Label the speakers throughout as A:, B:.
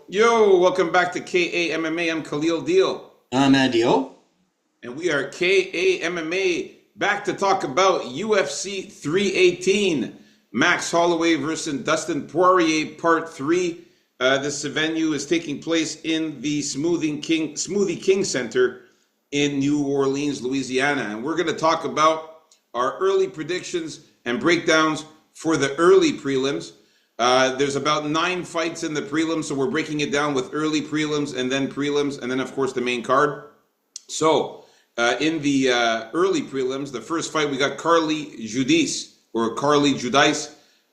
A: Yo, welcome back to KAMMA. I'm Khalil Deal.
B: I'm Adio.
A: And we are KAMMA back to talk about UFC 318. Max Holloway versus Dustin Poirier, Part 3. This venue is taking place in the Smoothie King Center in New Orleans, Louisiana. And we're going to talk about our early predictions and breakdowns for the early prelims. There's about 9 fights in the prelims, so we're breaking it down with early prelims, and then of course the main card. So in the early prelims, the first fight we got Carly Judice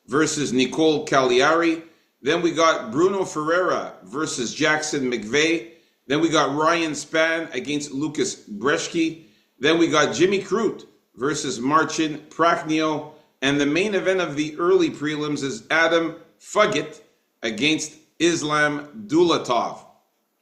A: versus Nicole Cagliari. Then we got Bruno Ferreira versus Jackson McVeigh. Then we got Ryan Spann against Lucas Brzeski. Then we got Jimmy Crute versus Marcin Prachnio. And the main event of the early prelims is Adam Fugit against Islam Dulatov.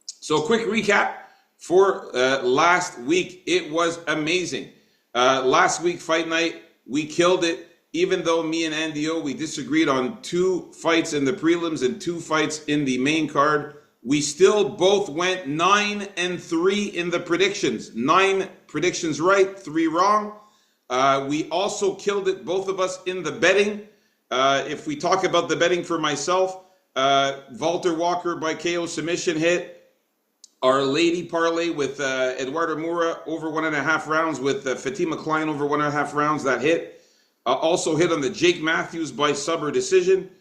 A: So quick recap for last week. It was amazing. Last week, fight night, we killed it. Even though me and Andy O, we disagreed on 2 fights in the prelims and 2 fights in the main card, we still both went 9-3 in the predictions. 9 predictions right, 3 wrong. We also killed it, both of us, in the betting. If we talk about the betting for myself, Walter Walker by KO submission hit. Our Lady Parlay with Eduardo Moura over 1.5 rounds with Fatima Klein over 1.5 rounds, that hit. Also hit on the Jake Matthews by sub or decision.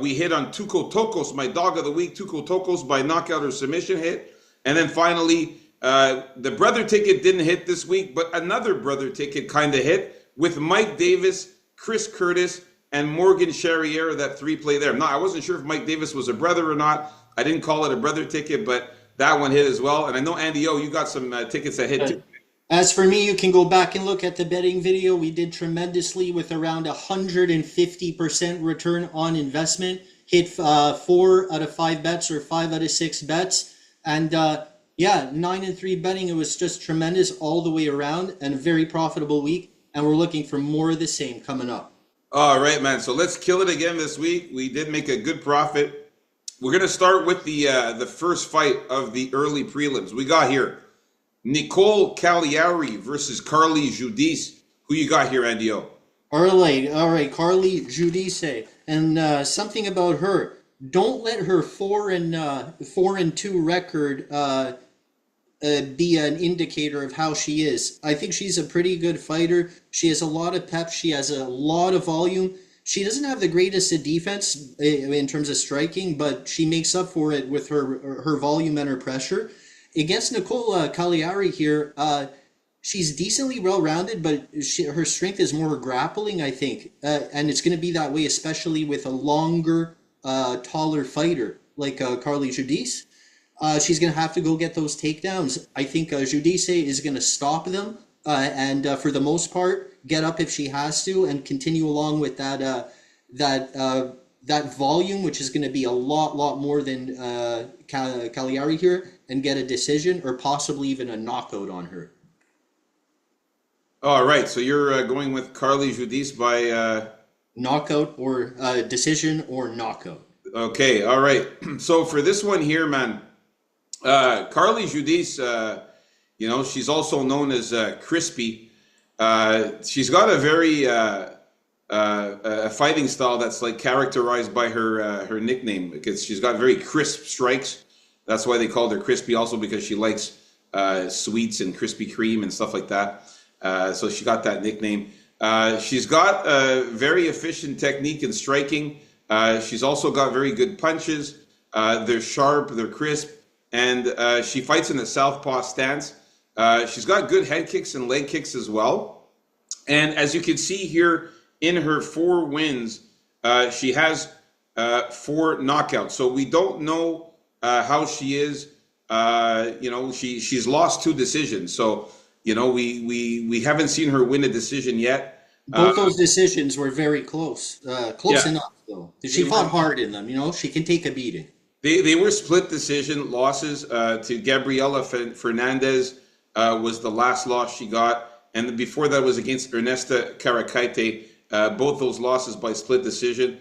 A: We hit on Tuco Tokos, my dog of the week, Tuco Tokos by knockout or submission hit. And then finally, the brother ticket didn't hit this week, but another brother ticket kind of hit with Mike Davis, Chris Curtis, and Morgan Charriere, that 3-play there. Now, I wasn't sure if Mike Davis was a brother or not. I didn't call it a brother ticket, but that one hit as well. And I know, Andy O, you got some tickets that hit too.
B: As for me, you can go back and look at the betting video. We did tremendously with around 150% return on investment. Hit 4 out of 5 bets or 5 out of 6 bets. And 9-3 betting. It was just tremendous all the way around and a very profitable week. And we're looking for more of the same coming up.
A: All right, man. So let's kill it again this week. We did make a good profit. We're going to start with the first fight of the early prelims. We got here Nicole Cagliari versus Carly Judice. Who you got here, Andy O?
B: All right, Carly Judice. And something about her. Don't let her 4-2 record be an indicator of how she is. I think she's a pretty good fighter. She has a lot of pep. She has a lot of volume. She doesn't have the greatest of defense in terms of striking, but she makes up for it with her volume and her pressure. Against Nicole Cagliari here, she's decently well-rounded, but her strength is more grappling, I think. And it's going to be that way, especially with a longer, taller fighter like Carly Judice. She's going to have to go get those takedowns. I think Judice is going to stop them and for the most part, get up if she has to and continue along with that volume, which is going to be a lot more than Cagliari here, and get a decision or possibly even a knockout on her.
A: All right, so you're going with Carly Judice by
B: knockout or decision or knockout.
A: Okay, all right. So for this one here, man, Carly Judice, she's also known as Crispy. She's got a very a fighting style that's like characterized by her nickname, because she's got very crisp strikes. That's why they called her Crispy, also because she likes sweets and Krispy Kreme and stuff like that. So she got that nickname. She's got a very efficient technique in striking. She's also got very good punches. They're sharp, they're crisp, and she fights in a southpaw stance. She's got good head kicks and leg kicks as well. And as you can see here, in her 4 wins, she has 4 knockouts. So we don't know how she is. She's lost 2 decisions. So we haven't seen her win a decision yet.
B: Both those decisions were very close. Enough though. She fought hard in them. She can take a beating.
A: They were split decision losses. To Gabriela Fernandez was the last loss she got. And before that was against Ernesta Caracaite. Both those losses by split decision.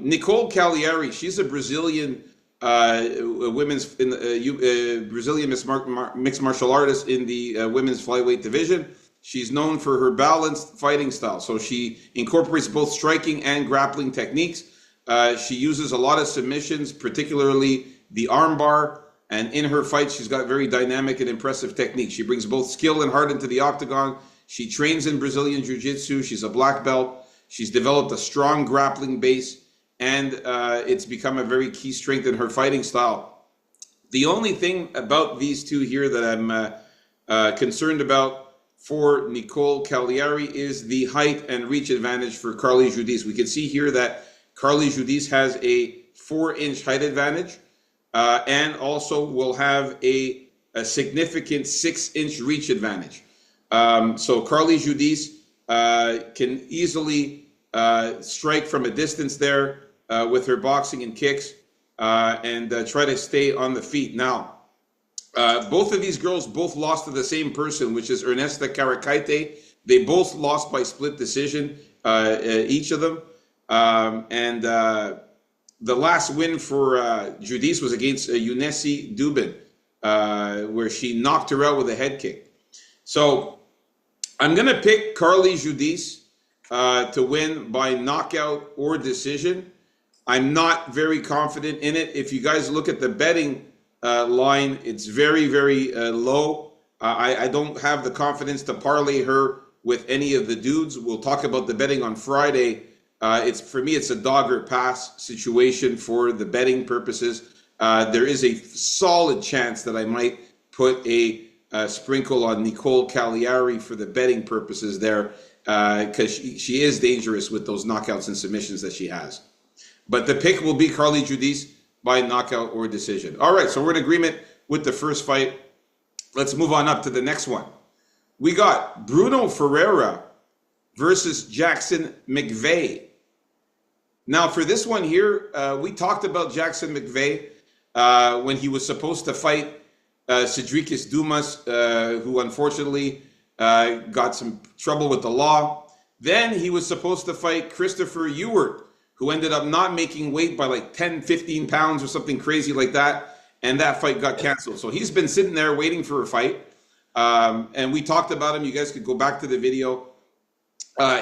A: Nicole Cagliari, she's a Brazilian women's in the Brazilian mixed martial artist in the women's flyweight division. She's known for her balanced fighting style. So she incorporates both striking and grappling techniques. She uses a lot of submissions, particularly the armbar. And in her fight, she's got very dynamic and impressive technique. She brings both skill and heart into the octagon. She trains in Brazilian Jiu-Jitsu. She's a black belt. She's developed a strong grappling base, and it's become a very key strength in her fighting style. The only thing about these two here that I'm concerned about for Nicole Cagliari is the height and reach advantage for Carly Giudice. We can see here that Carly Giudice has a 4-inch height advantage. And also will have a significant 6-inch reach advantage. So Carly Giudice can easily strike from a distance there with her boxing and kicks and try to stay on the feet. Now, both of these girls both lost to the same person, which is Ernesta Caracate. They both lost by split decision, each of them. The last win for Giudice was against Eunice Dubin, where she knocked her out with a head kick. So I'm going to pick Carly Giudice to win by knockout or decision. I'm not very confident in it. If you guys look at the betting line, it's very, very low. I don't have the confidence to parlay her with any of the dudes. We'll talk about the betting on Friday. For me, it's a dog or pass situation for the betting purposes. There is a solid chance that I might put a sprinkle on Nicole Cagliari for the betting purposes there, because she is dangerous with those knockouts and submissions that she has. But the pick will be Carly Giudice by knockout or decision. All right, so we're in agreement with the first fight. Let's move on up to the next one. We got Bruno Ferreira versus Jackson McVeigh. Now, for this one here, we talked about Jackson McVeigh when he was supposed to fight Cedricus Dumas, who unfortunately got some trouble with the law. Then he was supposed to fight Christopher Ewart, who ended up not making weight by like 10, 15 pounds or something crazy like that. And that fight got canceled. So he's been sitting there waiting for a fight. And we talked about him. You guys could go back to the video.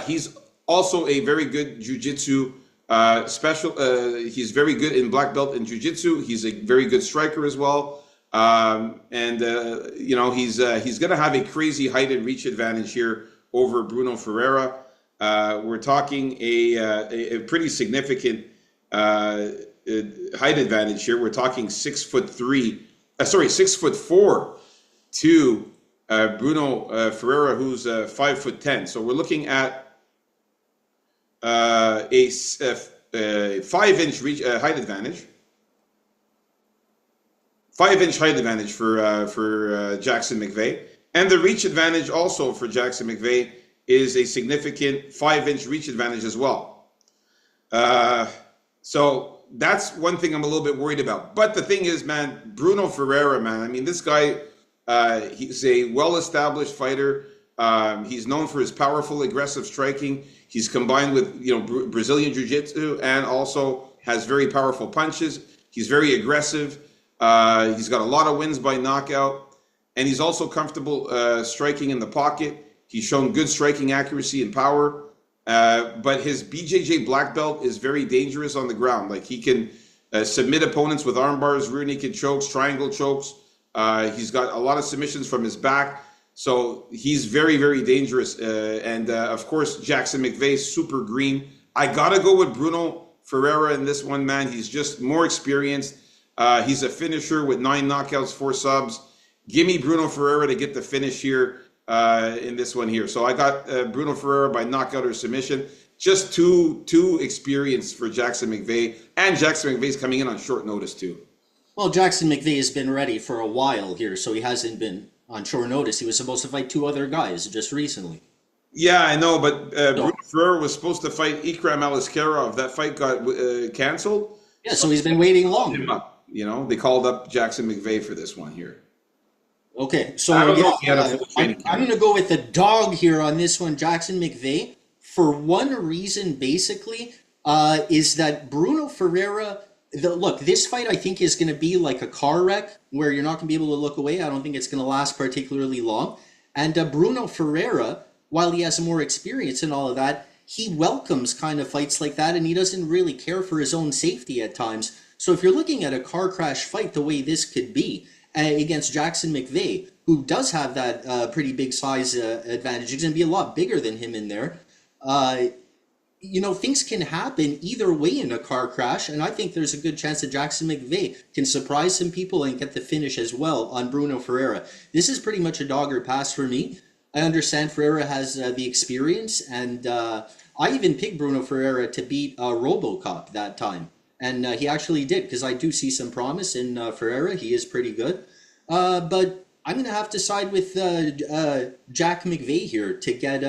A: He's also a very good jiu-jitsu he's very good in black belt in jiu-jitsu. He's a very good striker as well. You know, he's going to have a crazy height and reach advantage here over Bruno Ferreira. We're talking a pretty significant height advantage here. We're talking 6'4" to Bruno Ferreira, who's 5'10". So we're looking at a 5-inch reach height advantage. 5-inch height advantage for Jackson McVeigh, and the reach advantage also for Jackson McVeigh is a significant 5-inch reach advantage as well. So that's one thing I'm a little bit worried about. But the thing is, man, Bruno Ferreira, man, I mean, this guy, he's a well-established fighter. He's known for his powerful, aggressive striking. He's combined with, you know, Brazilian Jiu-Jitsu, and also has very powerful punches. He's very aggressive. He's got a lot of wins by knockout, and he's also comfortable striking in the pocket. He's shown good striking accuracy and power, but his BJJ black belt is very dangerous on the ground. Like, he can submit opponents with arm bars, rear naked chokes, triangle chokes. He's got a lot of submissions from his back. So he's very, very dangerous. Of course, Jackson McVeigh, super green. I got to go with Bruno Ferreira in this one, man. He's just more experienced. He's a finisher with 9 knockouts, 4 subs. Give me Bruno Ferreira to get the finish here in this one here. So I got Bruno Ferreira by knockout or submission. Just too experienced for Jackson McVeigh. And Jackson McVeigh's coming in on short notice too. Well,
B: Jackson McVeigh has been ready for a while here, so he hasn't been on short notice. He was supposed to fight 2 other guys just recently.
A: Yeah, I know, but Bruno Ferreira was supposed to fight Ikram Aliskerov. That fight got canceled.
B: Yeah, so he's been waiting long.
A: You know, they called up Jackson McVeigh for this one here.
B: Okay, so I'm going to go with the dog here on this one, Jackson McVeigh, for one reason, basically, is that Bruno Ferreira Look, this fight I think is going to be like a car wreck where you're not going to be able to look away. I don't think it's going to last particularly long. And Bruno Ferreira, while he has more experience and all of that, he welcomes kind of fights like that, and he doesn't really care for his own safety at times. So if you're looking at a car crash fight the way this could be against Jackson McVeigh, who does have that pretty big size advantage, he's going to be a lot bigger than him in there. Things can happen either way in a car crash, and I think there's a good chance that Jackson McVeigh can surprise some people and get the finish as well on Bruno Ferreira. This is pretty much a dog or pass for me. I understand Ferreira has the experience, and I even picked Bruno Ferreira to beat RoboCop that time, and he actually did, because I do see some promise in Ferreira. He is pretty good, but I'm going to have to side with Jack McVeigh here to get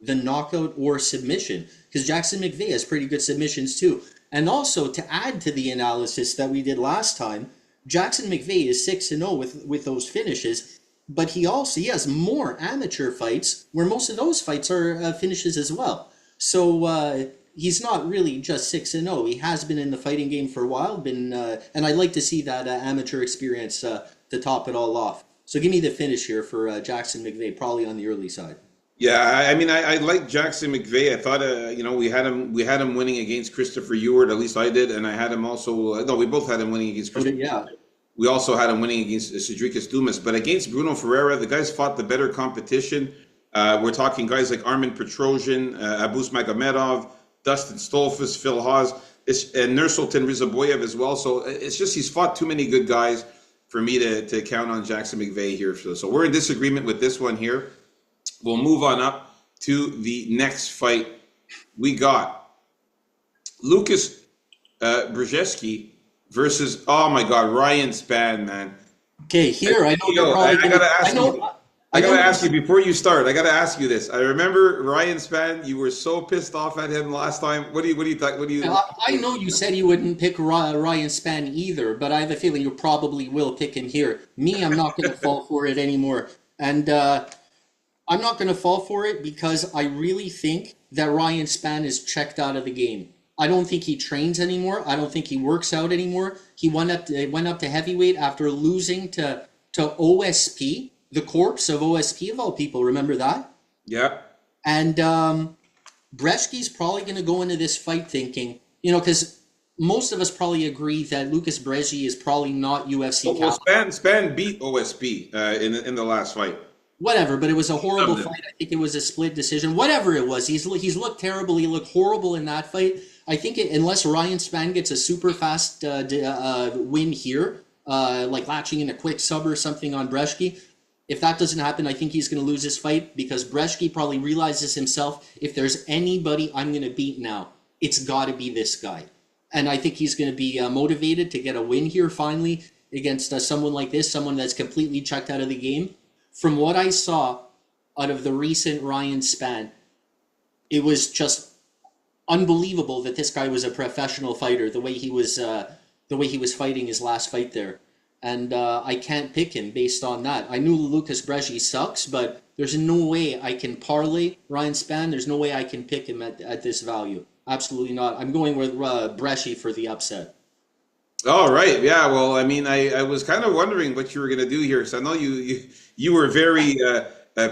B: the knockout or submission, because Jackson McVeigh has pretty good submissions too. And also, to add to the analysis that we did last time, Jackson McVeigh is 6-0 with those finishes, but he has more amateur fights where most of those fights are finishes as well. So he's not really just 6-0. He has been in the fighting game for a while, and I'd like to see that amateur experience to top it all off. So give me the finish here for Jackson McVeigh, probably on the early side.
A: Yeah, I mean, I like Jackson McVeigh. I thought, we had him winning against Christopher Ewart. At least I did, and I had him also. No, we both had him winning against Christopher.
B: Yeah.
A: We also had him winning against Cedricus Dumas, but against Bruno Ferreira, the guys fought the better competition. We're talking guys like Armin Petrosian, Abus Magomedov, Dustin Stolfus, Phil Haas, and Nursultan Rizaboyev as well. So it's just he's fought too many good guys for me to count on Jackson McVeigh here. So we're in disagreement with this one here. We'll move on up to the next fight. We got Lucas Brzezinski versus, oh my God, Ryan Spann, man.
B: Okay, here, I know you're probably
A: I gotta ask you before you start. I gotta ask you this. I remember Ryan Spann. You were so pissed off at him last time. What do you think?
B: I know you said you wouldn't pick Ryan Spann either, but I have a feeling you probably will pick him here. Me, I'm not going to fall for it anymore, and I'm not going to fall for it because I really think that Ryan Spann is checked out of the game. I don't think he trains anymore. I don't think he works out anymore. He went up to heavyweight after losing to OSP, the corpse of OSP of all people. Remember that?
A: Yeah.
B: And Brzezinski's probably going to go into this fight thinking, because most of us probably agree that Lucas Brzezinski is probably not UFC.
A: Well, Spann beat OSP in the last fight.
B: Whatever, but it was a horrible fight. I think it was a split decision. Whatever it was, he's looked terrible. He looked horrible in that fight. I think unless Ryan Spann gets a super fast win here, like latching in a quick sub or something on Brzezinski, if that doesn't happen, I think he's going to lose this fight because Brzezinski probably realizes himself, if there's anybody I'm going to beat now, it's got to be this guy. And I think he's going to be motivated to get a win here finally against someone like this, someone that's completely checked out of the game. From what I saw out of the recent Ryan Spann, it was just unbelievable that this guy was a professional fighter. The way he was fighting his last fight there, and I can't pick him based on that. I knew Lucas Brzezinski sucks, but there's no way I can parlay Ryan Spann. There's no way I can pick him at this value. Absolutely not. I'm going with Brzezinski for the upset.
A: All right. Yeah. Well, I mean, I was kind of wondering what you were going to do here, because I know you were very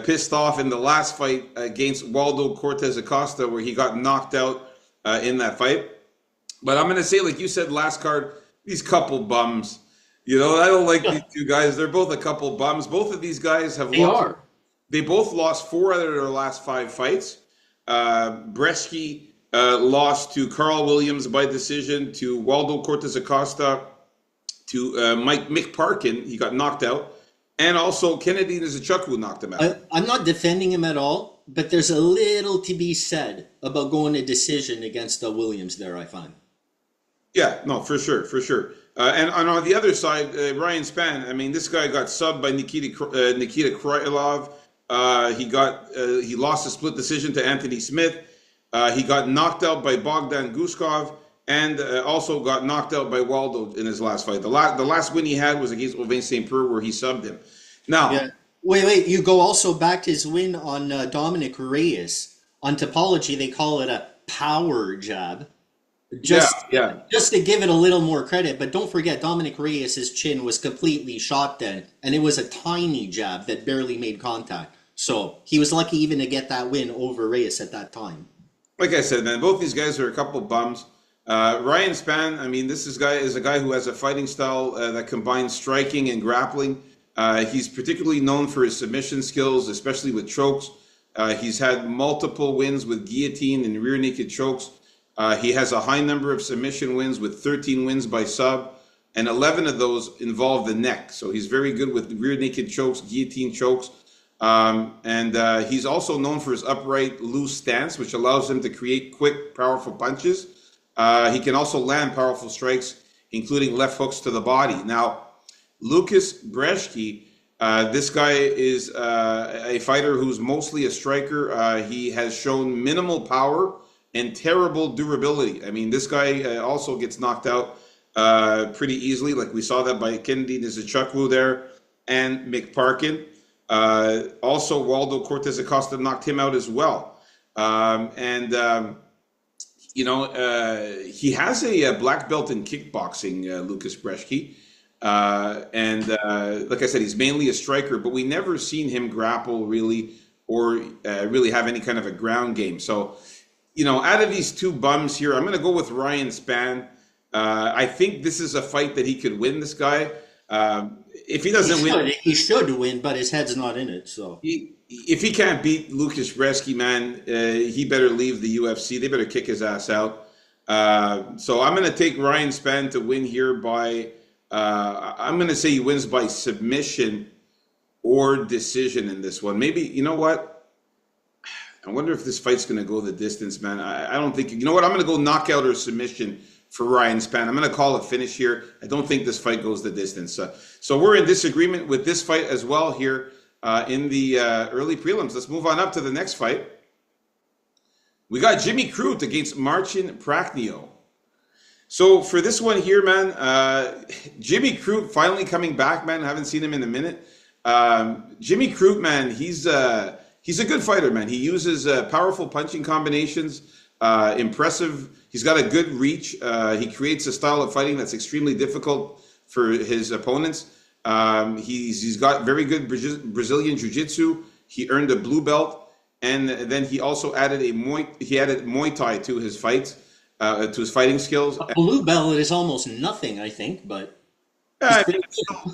A: pissed off in the last fight against Waldo Cortez Acosta, where he got knocked out in that fight. But I'm going to say, like you said last card, these couple bums. I don't like these two guys. They're both a couple bums. Both of these guys They both lost 4 out of their last 5 fights. Brzezinski lost to Carl Williams by decision, to Waldo Cortez Acosta, to Mick Parkin. He got knocked out. And also Kennedy Nzechukwu knocked him out.
B: I'm not defending him at all, but there's a little to be said about going to decision against Williams there, I find. Yeah,
A: no, for sure. And on the other side, Ryan Spann, I mean, this guy got subbed by Nikita Krylov. He lost a split decision to Anthony Smith. He got knocked out by Bogdan Guskov, and also got knocked out by Waldo in his last fight. The last win he had was against Ovain St. Preux, where he subbed him. Now,
B: yeah. Wait, you go also back to his win on Dominic Reyes. On Topology, they call it a power jab.
A: Yeah,
B: Just
A: yeah.
B: just to give it a little more credit, but don't forget Dominic Reyes's chin was completely shot then, and it was a tiny jab that barely made contact. So he was lucky even to get that win over Reyes at that time.
A: Like I said, man, both these guys are a couple bums. Ryan Spann, I mean, guy is a guy who has a fighting style that combines striking and grappling. He's particularly known for his submission skills, especially with chokes. He's had multiple wins with guillotine and rear naked chokes. He has a high number of submission wins with 13 wins by sub, and 11 of those involve the neck. So he's very good with rear naked chokes, guillotine chokes. And he's also known for his upright, loose stance, which allows him to create quick, powerful punches. He can also land powerful strikes, including left hooks to the body. Now, Lucas Brzeski, this guy is a fighter who's mostly a striker. He has shown minimal power and terrible durability. I mean, this guy also gets knocked out pretty easily, like we saw that by Kennedy Nzechukwu there and McParkin. Also, Waldo Cortez Acosta knocked him out as well. He has a black belt in kickboxing, Lucas Brzeski. Like I said, he's mainly a striker, but we never seen him grapple really or really have any kind of a ground game. So, out of these two bums here, I'm going to go with Ryan Spann. I think this is a fight that he could win, this guy. If he doesn't win,
B: he should win, but his head's not in it. So
A: if he can't beat Lucas Brzeski, man, he better leave the UFC. They better kick his ass out. So I'm going to take Ryan Spann to win here by. I'm going to say he wins by submission or decision in this one. Maybe, you know what? I wonder if this fight's going to go the distance, man. I don't think. You know what? I'm going to go knockout or submission for Ryan Spann. I'm going to call it finish here. I don't think this fight goes the distance. So we're in disagreement with this fight as well here in the early prelims. Let's move on up to the next fight. We got Jimmy Crute against Marcin Prachnio. So for this one here, man, Jimmy Crute finally coming back, man. I haven't seen him in a minute. Jimmy Crute, man, he's a good fighter, man. He uses powerful punching combinations, impressive. He's got a good reach. He creates a style of fighting that's extremely difficult for his opponents. He's got very good Brazilian jiu-jitsu. He earned a blue belt, and then he also added Muay Thai to his fights, to his fighting skills.
B: a blue belt is almost nothing, I think, but
A: I mean,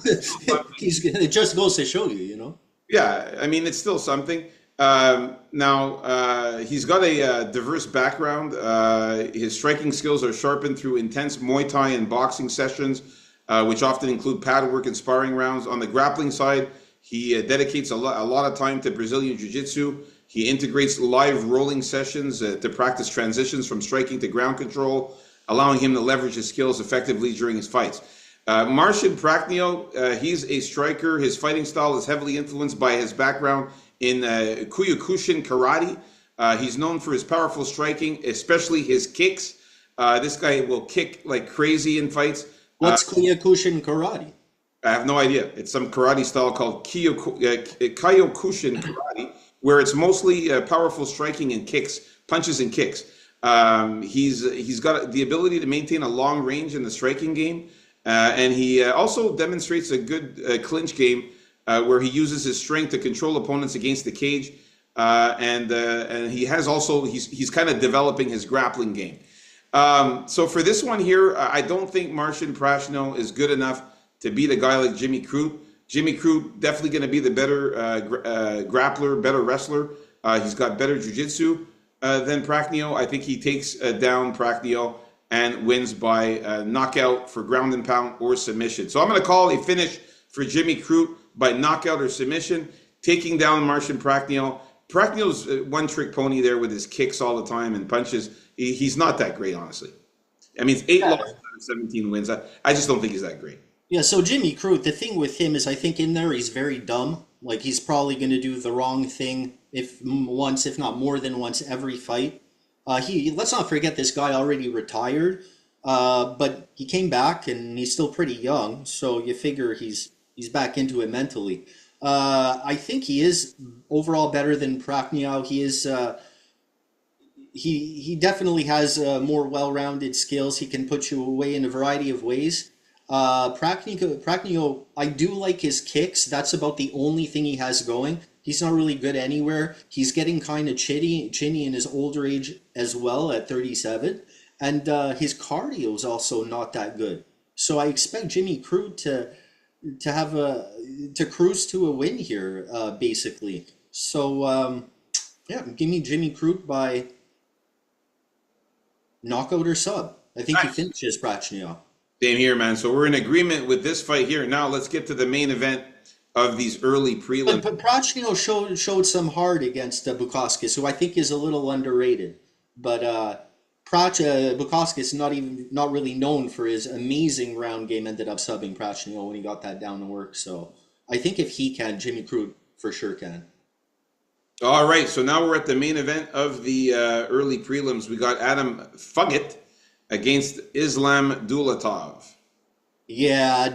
B: it just goes to show you.
A: yeah, I mean, it's still something. Now, he's got a diverse background. His striking skills are sharpened through intense Muay Thai and boxing sessions, which often include pad work and sparring rounds. On the grappling side, he dedicates a lot of time to Brazilian Jiu-Jitsu. He integrates live rolling sessions to practice transitions from striking to ground control, allowing him to leverage his skills effectively during his fights. Marcin Prachnio, he's a striker. His fighting style is heavily influenced by his background in Kyokushin karate. He's known for his powerful striking, especially his kicks. This guy will kick like crazy in fights.
B: What's Kyokushin karate?
A: I have no idea. It's some karate style called Kyokushin karate, where it's mostly powerful striking and kicks, punches and kicks. He's got the ability to maintain a long range in the striking game. And he also demonstrates a good clinch game where he uses his strength to control opponents against the cage. And he has also, he's kind of developing his grappling game. So for this one here, I don't think Marcin Prachnio is good enough to beat a guy like Jimmy Crute. Jimmy Crute definitely going to be the better grappler, better wrestler. He's got better jiu-jitsu than Prachnio. I think he takes down Prachnio and wins by knockout for ground and pound or submission. So I'm going to call a finish for Jimmy Crute by knockout or submission, taking down Marcin Prachnio. Prachnio's one-trick pony there with his kicks all the time and punches. He's not that great, honestly. I mean, it's 8 losses out of 17 wins. I just don't think he's that great.
B: Yeah, so Jimmy Crute, the thing with him is I think in there he's very dumb. Like he's probably going to do the wrong thing if not more than once every fight. Let's not forget this guy already retired, but he came back and he's still pretty young, so you figure he's back into it mentally. I think he is overall better than Prachnio. he definitely has more well-rounded skills. He can put you away in a variety of ways. Prakniko, I do like his kicks. That's about the only thing he has going. He's not really good anywhere. He's getting kind of chinny in his older age as well at 37. And his cardio is also not that good. So I expect Jimmy Crute to cruise to a win here, basically. So yeah, give me Jimmy Crute by knockout or sub. I think he
A: Nice.
B: finishes Prachnio.
A: Same here, man. So we're in agreement with this fight here. Now let's get to the main event of these early prelims.
B: But Prachnio showed some heart against Bukauskas, who I think is a little underrated. But Bukauskas not really known for his amazing round game. Ended up subbing Prachnio when he got that down to work. So I think if he can, Jimmy Crute for sure can.
A: All right, so now we're at the main event of the early prelims. We got Adam Fugit against Islam Dulatov.
B: Yeah, I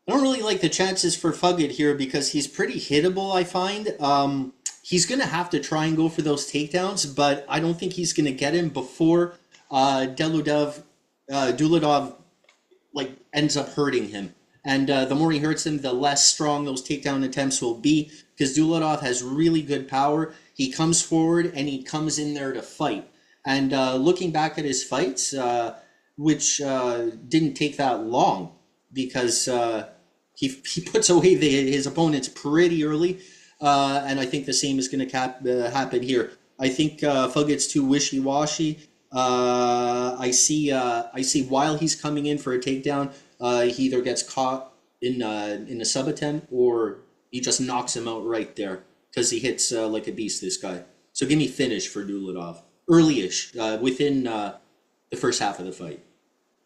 B: don't really like the chances for Fugit here because he's pretty hittable, I find. He's going to have to try and go for those takedowns, but I don't think he's going to get him before Dulatov like ends up hurting him. And the more he hurts him, the less strong those takedown attempts will be because Dulatov has really good power. He comes forward and he comes in there to fight. And looking back at his fights, which didn't take that long because he puts away his opponents pretty early. And I think the same is going to happen here. I think Fugit's too wishy-washy. I see while he's coming in for a takedown, he either gets caught in a sub attempt or he just knocks him out right there because he hits like a beast, this guy. So give me finish for Dulatov. Early-ish, within the first half of the fight.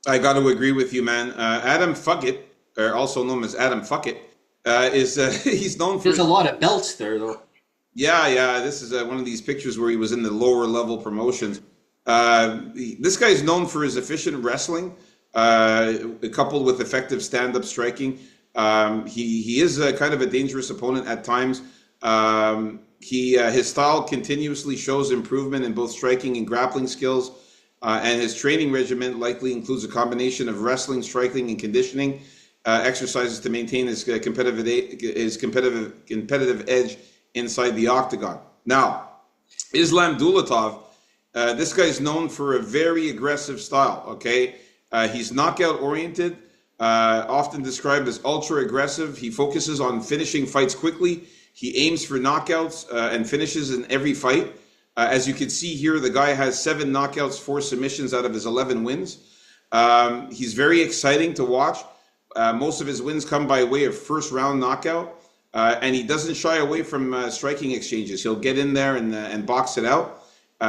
A: I got to agree with you, man. Adam Fugit, or also known as Adam Fuckit, is he's known for...
B: There's a lot of belts there, though.
A: Yeah. This is one of these pictures where he was in the lower level promotions. This guy is known for his efficient wrestling, coupled with effective stand-up striking. He is kind of a dangerous opponent at times. His style continuously shows improvement in both striking and grappling skills, and his training regimen likely includes a combination of wrestling, striking, and conditioning exercises to maintain his competitive edge inside the octagon. Now, Islam Dulatov, this guy's known for a very aggressive style. Okay, he's knockout oriented, often described as ultra aggressive. He focuses on finishing fights quickly. He aims for knockouts and finishes in every fight. As you can see here, the guy has 7 knockouts, 4 submissions out of his 11 wins. He's very exciting to watch. Most of his wins come by way of first round knockout. And he doesn't shy away from striking exchanges. He'll get in there and box it out.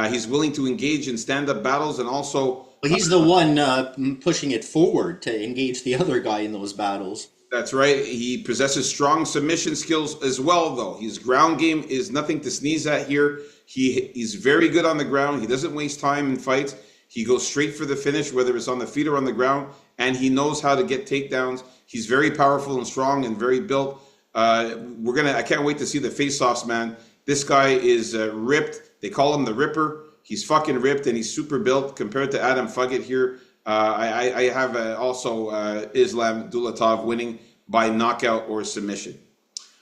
A: He's willing to engage in stand-up battles and also...
B: But he's the one pushing it forward to engage the other guy in those battles.
A: That's right. He possesses strong submission skills as well, though. His ground game is nothing to sneeze at here. He's very good on the ground. He doesn't waste time in fights. He goes straight for the finish, whether it's on the feet or on the ground, and he knows how to get takedowns. He's very powerful and strong and very built. I can't wait to see the face-offs, man. This guy is ripped. They call him the Ripper. He's fucking ripped and he's super built compared to Adam Fugit here. I have also Islam Dulatov winning by knockout or submission.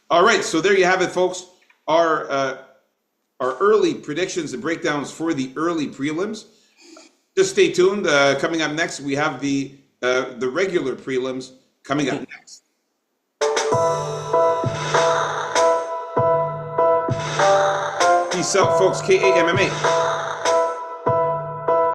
A: All right, so there you have it, folks. Our early predictions and breakdowns for the early prelims. Just stay tuned. Coming up next, we have the regular prelims coming up next. Peace out, folks. KAMMA.